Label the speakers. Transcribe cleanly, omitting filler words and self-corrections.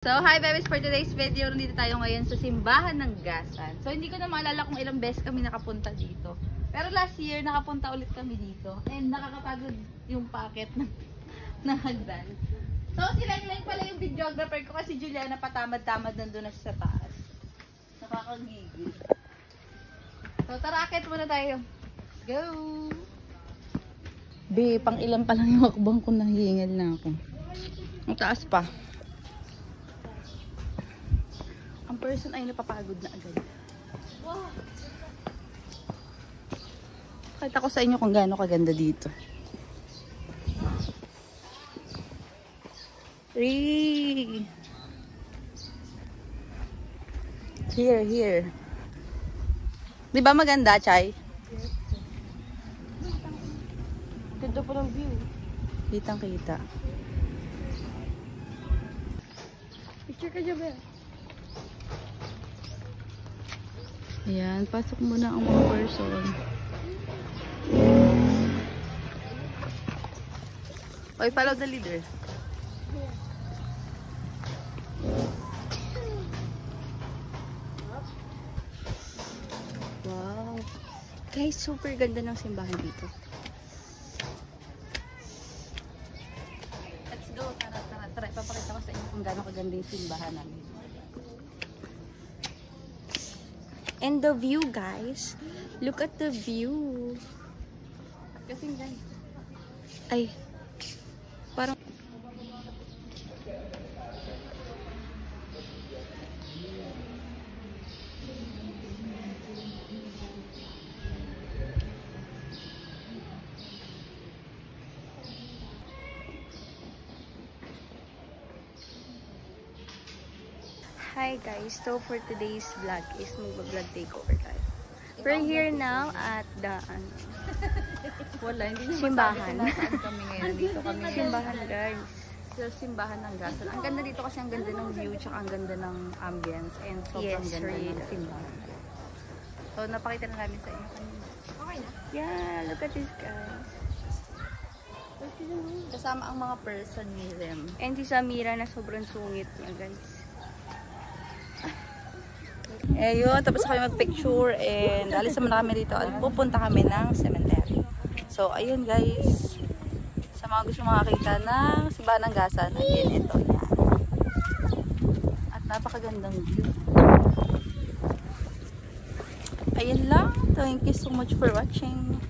Speaker 1: So, hi bebes! For today's video, nandito tayo ngayon sa simbahan ng Gasan. So, hindi ko na maalala kung ilang beses kami nakapunta dito. Pero last year, nakapunta ulit kami dito. And nakakapagod yung packet ng hagdan. So, si Lang pala yung videographer ko kasi Juliana patamad-tamad nandun na siya sa taas. Nakakagigil. So, tara, akit muna tayo. Let's go! Be, pang ilan pa lang yung akbang ko, nahihingal na ako. Ang taas pa. Ang person ay napapagod na agad. Wow! Pakita ko sa inyo kung gaano kaganda dito. Here. Di ba maganda, Chay?
Speaker 2: Ganda po ng view.
Speaker 1: Kitang-kita.
Speaker 2: Picture ka dyan ba?
Speaker 1: Ayan, pasok muna ang mga person. Oy, follow the leader.
Speaker 2: Wow. Guys, super ganda ng simbahan dito.
Speaker 1: Let's go, tara. Ipapakita ko sa inyo kung gaano kaganda yung simbahan namin.
Speaker 2: And the view, guys. Look at the view.
Speaker 1: Kasing guys.
Speaker 2: Ay. Parang... Hi guys, so for today's vlog is mag-vlog takeover tayo. We're here now at the
Speaker 1: Wala, hindi
Speaker 2: simbahan.
Speaker 1: Saan kami ngayon? Dito kami ngayon.
Speaker 2: Simbahan guys.
Speaker 1: Sa simbahan ng Gasan. Ang ganda dito kasi ang ganda ng view tsaka ang ganda ng ambience and sobrang
Speaker 2: Yes,
Speaker 1: ganda
Speaker 2: really.
Speaker 1: ng simbahan. So napakita na namin sa inyo kanina. Okay na.
Speaker 2: Yeah, look at this guys.
Speaker 1: Kasama ang mga person ni Rem.
Speaker 2: And si Samira na sobrang sungit niya guys.
Speaker 1: Eh yun, tapos kami mag-picture and alis naman kami dito at pupunta kami ng cemetery. So ayun guys, sa mga gusto makakita ng simbahan ng Gasan, again ito yan. At napakagandang view. Ayun lang, thank you so much for watching.